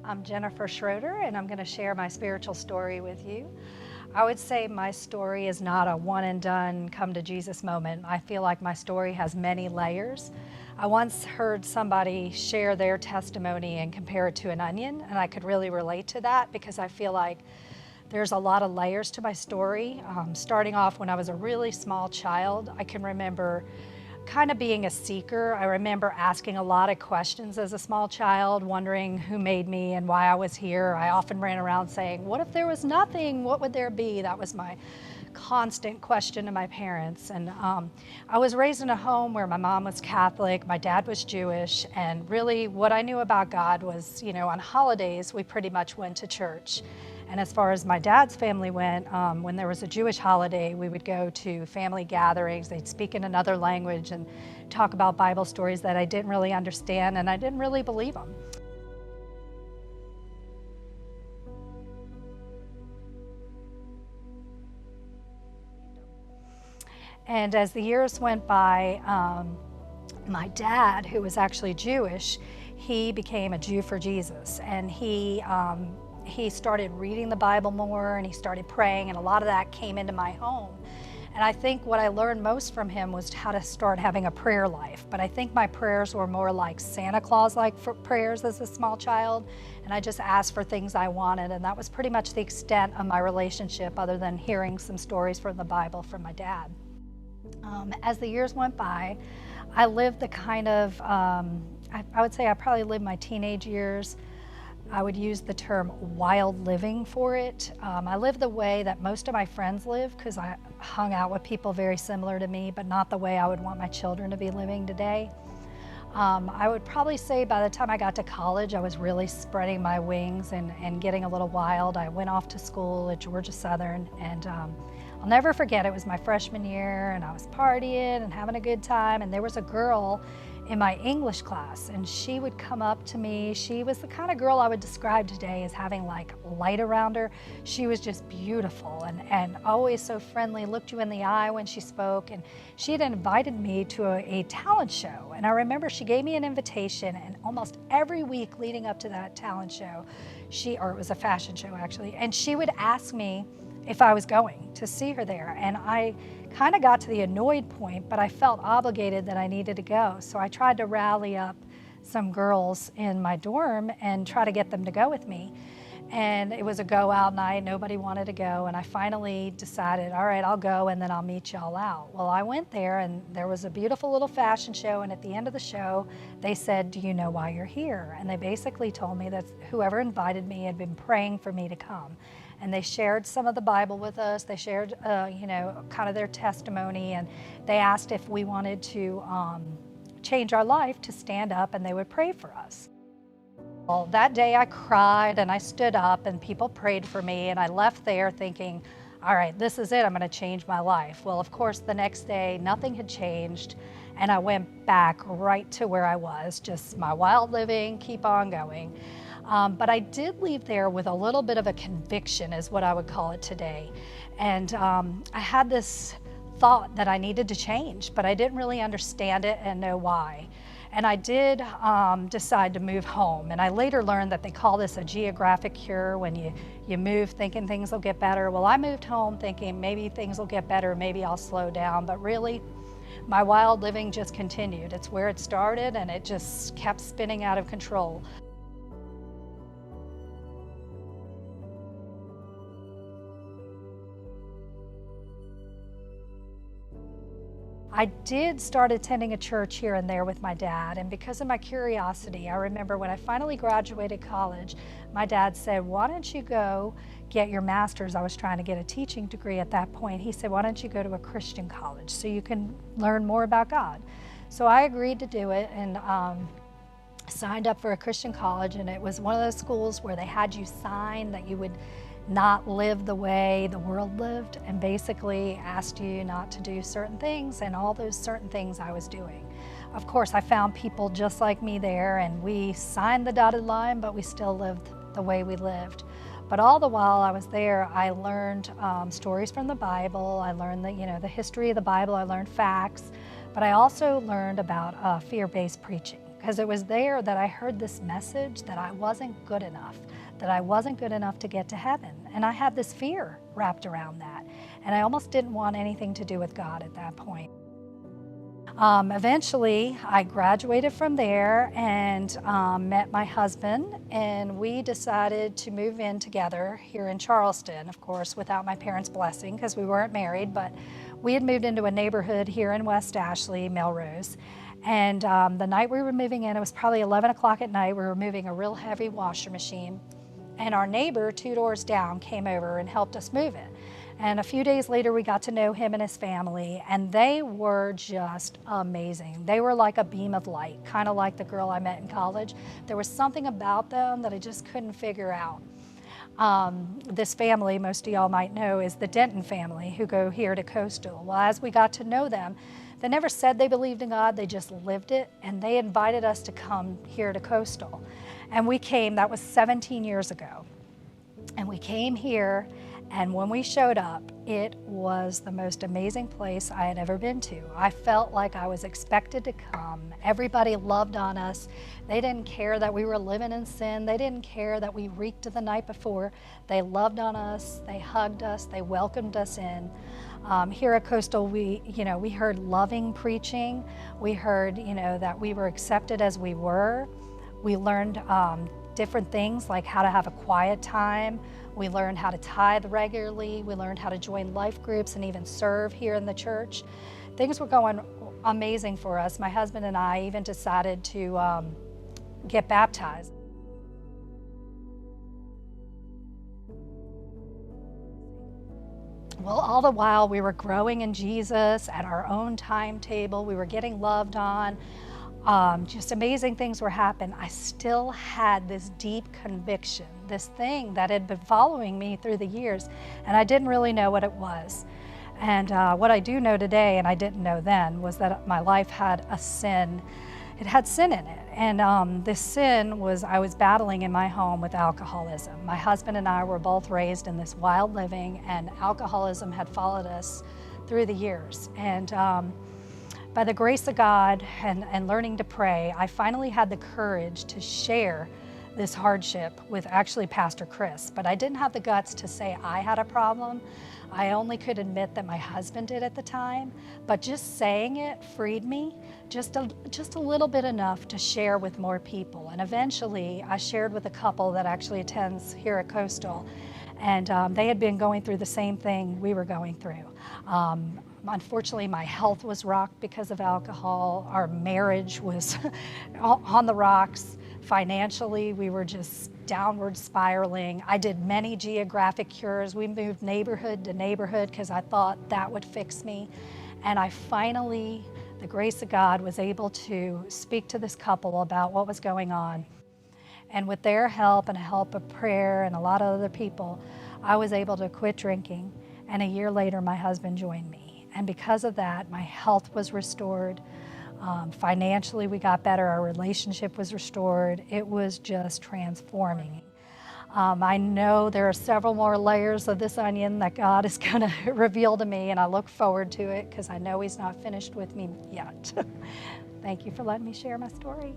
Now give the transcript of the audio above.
I'm Jennifer Schroeder, and I'm going to share my spiritual story with you. I would say my story is not a one and done come to Jesus moment. I feel like my story has many layers. I once heard somebody share their testimony and compare it to an onion, and I could really relate to that because I feel like there's a lot of layers to my story. Starting off when I was a really small child, I can remember kind of being a seeker. I remember asking a lot of questions as a small child, wondering who made me and why I was here. I often ran around saying, what if there was nothing? What would there be? That was my constant question to my parents. And I was raised in a home where my mom was Catholic, my dad was Jewish, and really what I knew about God was, on holidays, we pretty much went to church. And as far as my dad's family went, when there was a Jewish holiday, we would go to family gatherings. They'd speak in another language and talk about Bible stories that I didn't really understand, and I didn't really believe them. And as the years went by, my dad, who was actually Jewish, he became a Jew for Jesus, and he started reading the Bible more, and he started praying, and a lot of that came into my home. And I think what I learned most from him was how to start having a prayer life. But I think my prayers were more like Santa Claus-like prayers as a small child, and I just asked for things I wanted, and that was pretty much the extent of my relationship, other than hearing some stories from the Bible from my dad. As the years went by, I lived the kind of, I would say I probably lived my teenage years. I would use the term wild living for it. I lived the way that most of my friends live because I hung out with people very similar to me, but not the way I would want my children to be living today. I would probably say by the time I got to college, I was really spreading my wings and getting a little wild. I went off to school at Georgia Southern, and I'll never forget, it was my freshman year, and I was partying and having a good time, and there was a girl in my English class, and she would come up to me. She was the kind of girl I would describe today as having like light around her. She was just beautiful and always so friendly, looked you in the eye when she spoke, and she had invited me to a talent show. And I remember she gave me an invitation, and almost every week leading up to that talent show, or it was a fashion show actually, and she would ask me if I was going to see her there. And I kind of got to the annoyed point, but I felt obligated that I needed to go. So I tried to rally up some girls in my dorm and try to get them to go with me. And it was a go out night, nobody wanted to go. And I finally decided, all right, I'll go and then I'll meet y'all out. Well, I went there and there was a beautiful little fashion show. And at the end of the show, they said, do you know why you're here? And they basically told me that whoever invited me had been praying for me to come. And they shared some of the Bible with us. They shared, kind of their testimony, and they asked if we wanted to change our life to stand up, and they would pray for us. Well, that day I cried and I stood up and people prayed for me, and I left there thinking, all right, this is it, I'm gonna change my life. Well, of course, the next day, nothing had changed, and I went back right to where I was, just my wild living, keep on going. But I did leave there with a little bit of a conviction, is what I would call it today. And I had this thought that I needed to change, but I didn't really understand it and know why. And I did decide to move home. And I later learned that they call this a geographic cure, when you move thinking things will get better. Well, I moved home thinking maybe things will get better, maybe I'll slow down, but really, my wild living just continued. It's where it started, and it just kept spinning out of control. I did start attending a church here and there with my dad, and because of my curiosity, I remember when I finally graduated college, my dad said, why don't you go get your master's? I was trying to get a teaching degree at that point. He said, why don't you go to a Christian college so you can learn more about God? So I agreed to do it, and signed up for a Christian college, and it was one of those schools where they had you sign that you would not live the way the world lived, and basically asked you not to do certain things, and all those certain things I was doing. Of course, I found people just like me there, and we signed the dotted line, but we still lived the way we lived. But all the while I was there, I learned stories from the Bible. I learned the history of the Bible. I learned facts, but I also learned about fear-based preaching. because it was there that I heard this message that I wasn't good enough, that I wasn't good enough to get to heaven. And I had this fear wrapped around that. And I almost didn't want anything to do with God at that point. Eventually, I graduated from there and met my husband, and we decided to move in together here in Charleston, of course, without my parents' blessing because we weren't married, but we had moved into a neighborhood here in West Ashley, Melrose. And the night we were moving in, it was probably 11 o'clock at night, we were moving a real heavy washer machine, and our neighbor 2 doors down came over and helped us move it. And a few days later, we got to know him and his family, and they were just amazing. They were like a beam of light, kind of like the girl I met in college. There was something about them that I just couldn't figure out. This family, most of y'all might know, is the Denton family who go here to Coastal. Well, as we got to know them, they never said they believed in God, they just lived it, and they invited us to come here to Coastal. And we came, that was 17 years ago. And we came here, and when we showed up, it was the most amazing place I had ever been to. I felt like I was expected to come. Everybody loved on us. They didn't care that we were living in sin. They didn't care that we reeked the night before. They loved on us. They hugged us. They welcomed us in. Here at Coastal, we heard loving preaching. We heard, that we were accepted as we were. We learned different things like how to have a quiet time. We learned how to tithe regularly. We learned how to join life groups and even serve here in the church. Things were going amazing for us. My husband and I even decided to get baptized. Well, all the while we were growing in Jesus at our own timetable. We were getting loved on. Just amazing things were happening. I still had this deep conviction, this thing that had been following me through the years, and I didn't really know what it was. And what I do know today, and I didn't know then, was that my life had a sin. It had sin in it. And this sin was, I was battling in my home with alcoholism. My husband and I were both raised in this wild living, and alcoholism had followed us through the years. And by the grace of God and learning to pray, I finally had the courage to share this hardship with actually Pastor Chris. But I didn't have the guts to say I had a problem. I only could admit that my husband did at the time. But just saying it freed me, just a little bit enough to share with more people. And eventually I shared with a couple that actually attends here at Coastal. And they had been going through the same thing we were going through. Unfortunately, my health was rocked because of alcohol. Our marriage was on the rocks. Financially, we were just downward spiraling. I did many geographic cures. We moved neighborhood to neighborhood because I thought that would fix me. And I finally, the grace of God, was able to speak to this couple about what was going on. And with their help and help of prayer and a lot of other people, I was able to quit drinking. And a year later, my husband joined me. And because of that, my health was restored. Financially, we got better. Our relationship was restored. It was just transforming. I know there are several more layers of this onion that God is going to reveal to me, and I look forward to it because I know He's not finished with me yet. Thank you for letting me share my story.